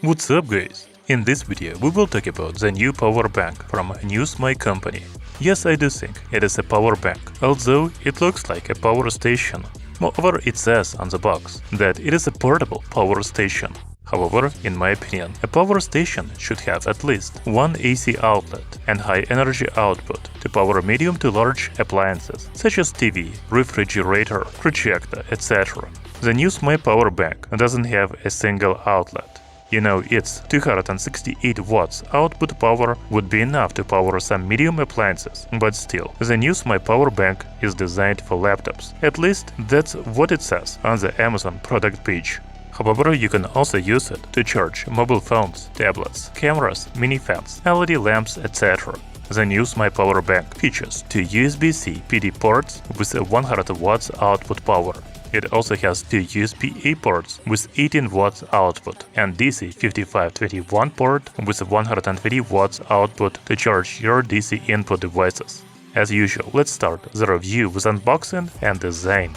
What's up guys? In this video we will talk about the new power bank from Newsmy company. Yes, I do think it is a power bank, although it looks like a power station. Moreover, it says on the box that it is a portable power station. However, in my opinion, a power station should have at least one AC outlet and high energy output to power medium to large appliances such as TV, refrigerator, projector, etc. The Newsmy Power Bank doesn't have a single outlet. You know, its 268 watts output power would be enough to power some medium appliances, but still, the Newsmy Power Bank is designed for laptops. At least that's what it says on the Amazon product page. However, you can also use it to charge mobile phones, tablets, cameras, mini fans, LED lamps, etc. The Newsmy Power Bank features two USB-C PD ports with a 100 watts output power. It also has two USB-A ports with 18 watts output and DC 5521 port with 120 watts output to charge your DC input devices. As usual, let's start the review with unboxing and design.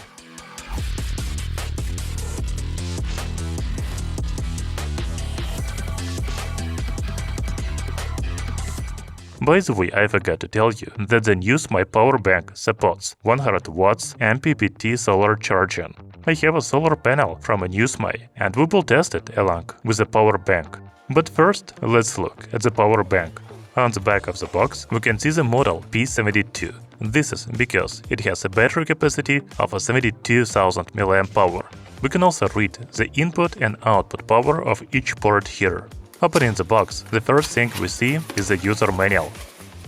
By the way, I forgot to tell you that the Newsmy Power Bank supports 100 watts MPPT solar charging. I have a solar panel from a Newsmy and we will test it along with the power bank. But first, let's look at the power bank. On the back of the box, we can see the model P72. This is because it has a battery capacity of 72,000 mAh. We can also read the input and output power of each port here. Opening the box, the first thing we see is the user manual.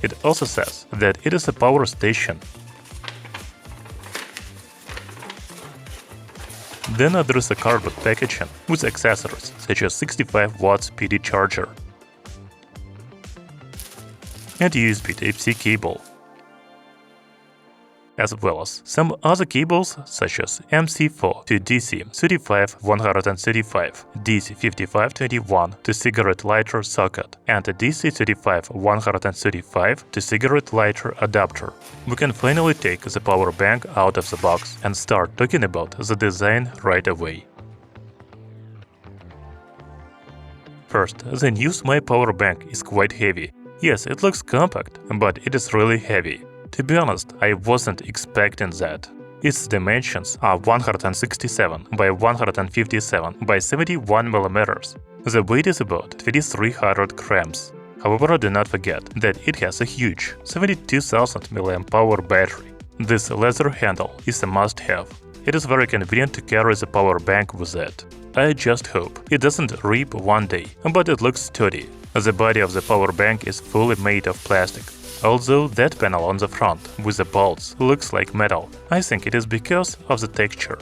It also says that it is a power station. Then there is a cardboard packaging with accessories such as 65 watts PD charger and USB Type-C cable, as well as some other cables such as MC4 to DC 35135, DC 5521 to cigarette lighter socket, and a DC 35135 to cigarette lighter adapter. We can finally take the power bank out of the box and start talking about the design right away. First, the Newsmy Power Bank is quite heavy. Yes, it looks compact, but it is really heavy. To be honest, I wasn't expecting that. Its dimensions are 167 by 157 by 71 mm. The weight is about 2300 grams. However, do not forget that it has a huge 72,000 mAh battery. This leather handle is a must-have. It is very convenient to carry the power bank with it. I just hope it doesn't rip one day, but it looks sturdy. The body of the power bank is fully made of plastic. Although that panel on the front with the bolts looks like metal, I think it is because of the texture.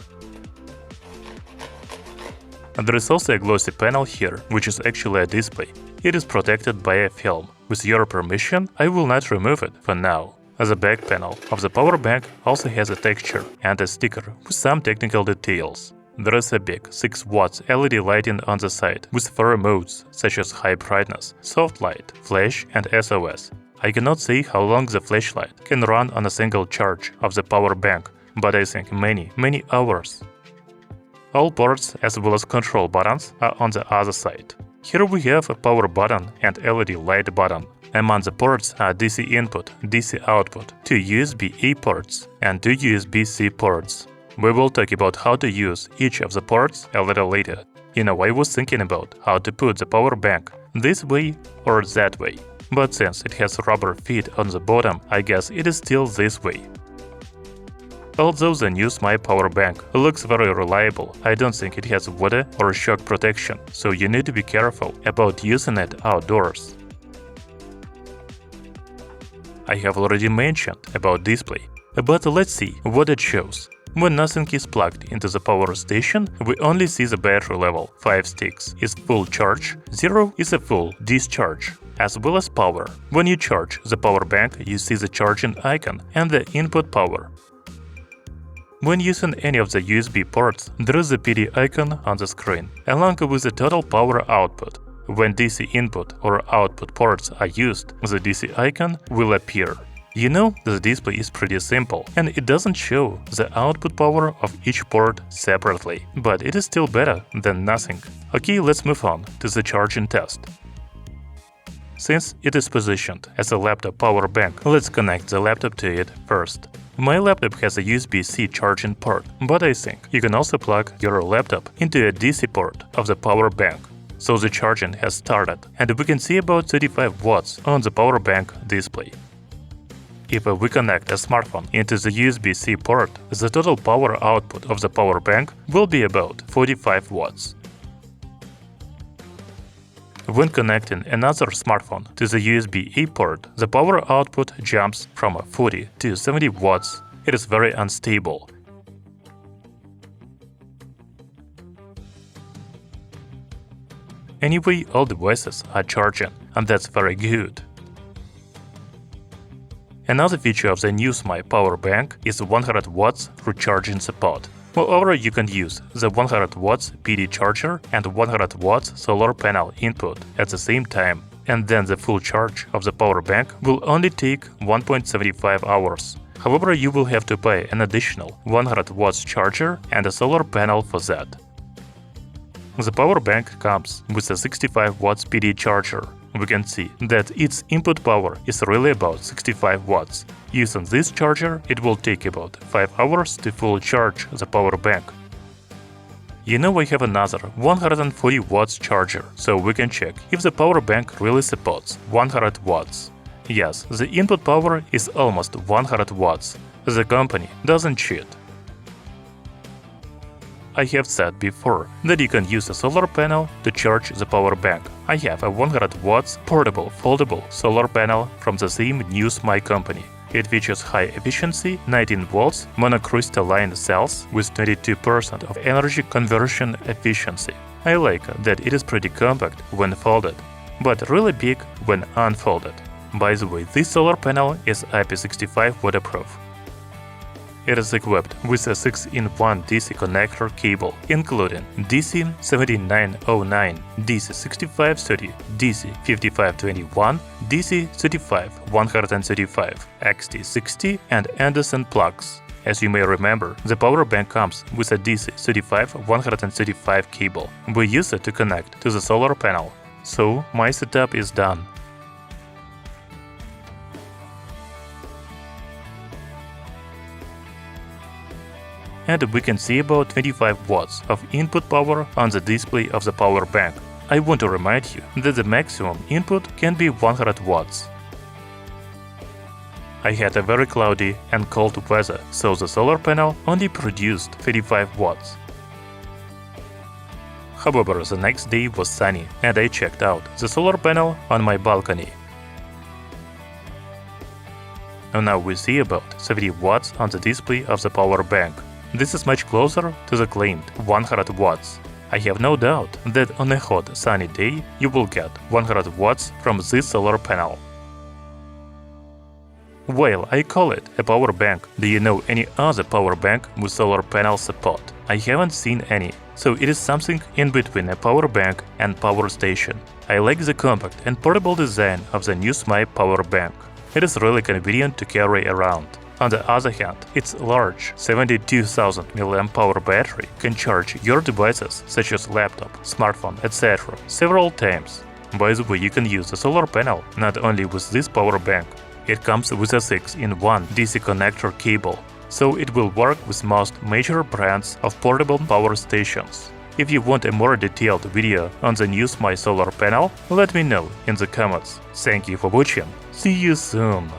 There is also a glossy panel here, which is actually a display. It is protected by a film. With your permission, I will not remove it for now. The back panel of the power bank also has a texture and a sticker with some technical details. There is a big 6 watts LED lighting on the side with 4 modes such as high brightness, soft light, flash and SOS. I cannot say how long the flashlight can run on a single charge of the power bank, but I think many hours. All ports as well as control buttons are on the other side. Here we have a power button and LED light button. Among the ports are DC input, DC output, 2 USB-A ports and 2 USB-C ports. We will talk about how to use each of the ports a little later. You know, I was thinking about how to put the power bank this way or that way. But since it has rubber feet on the bottom, I guess it is still this way. Although the Newsmy Power Bank looks very reliable, I don't think it has water or shock protection, so you need to be careful about using it outdoors. I have already mentioned about display, but let's see what it shows. When nothing is plugged into the power station, we only see the battery level. 5 sticks is full charge, 0 is a full discharge, as well as power. When you charge the power bank, you see the charging icon and the input power. When using any of the USB ports, there is a PD icon on the screen, along with the total power output. When DC input or output ports are used, the DC icon will appear. You know, the display is pretty simple, and it doesn't show the output power of each port separately, but it is still better than nothing. Okay, let's move on to the charging test. Since it is positioned as a laptop power bank, let's connect the laptop to it first. My laptop has a USB-C charging port, but I think you can also plug your laptop into a DC port of the power bank. So the charging has started, and we can see about 35 watts on the power bank display. If we connect a smartphone into the USB-C port, the total power output of the power bank will be about 45 watts. When connecting another smartphone to the USB-A port, the power output jumps from 40 to 70 watts. It is very unstable. Anyway, all devices are charging, and that's very good. Another feature of the Newsmy Power Bank is 100 watts recharging support. Moreover, you can use the 100 watts PD charger and 100 watts solar panel input at the same time, and then the full charge of the power bank will only take 1.75 hours. However, you will have to pay an additional 100 watts charger and a solar panel for that. The power bank comes with a 65 watts PD charger. We can see that its input power is really about 65 watts. Using this charger, it will take about 5 hours to full charge the power bank. You know, I have another 140 watts charger, so we can check if the power bank really supports 100 watts. Yes, the input power is almost 100 watts. The company doesn't cheat. I have said before that you can use a solar panel to charge the power bank. I have a 100 watts portable foldable solar panel from the same Newsmy company. It features high efficiency 19 volts monocrystalline cells with 22% of energy conversion efficiency. I like that it is pretty compact when folded, but really big when unfolded. By the way, this solar panel is IP65 waterproof. It is equipped with a 6-in-1 DC connector cable, including DC7909, DC6530, DC5521, DC35135, XT60, and Anderson plugs. As you may remember, the power bank comes with a DC35135 cable. We use it to connect to the solar panel. So my setup is done. And we can see about 25 watts of input power on the display of the power bank. I want to remind you that the maximum input can be 100 watts. I had a very cloudy and cold weather, so the solar panel only produced 35 watts. However, the next day was sunny, and I checked out the solar panel on my balcony. And now we see about 70 watts on the display of the power bank. This is much closer to the claimed 100 watts. I have no doubt that on a hot, sunny day you will get 100 watts from this solar panel. While I call it a power bank, do you know any other power bank with solar panel support? I haven't seen any, so it is something in between a power bank and power station. I like the compact and portable design of the Newsmy Power Bank. It is really convenient to carry around. On the other hand, its large 72,000 mAh battery can charge your devices such as laptop, smartphone, etc. several times. By the way, you can use the solar panel not only with this power bank. It comes with a 6-in-1 DC connector cable, so it will work with most major brands of portable power stations. If you want a more detailed video on the Newsmy solar panel, let me know in the comments. Thank you for watching. See you soon!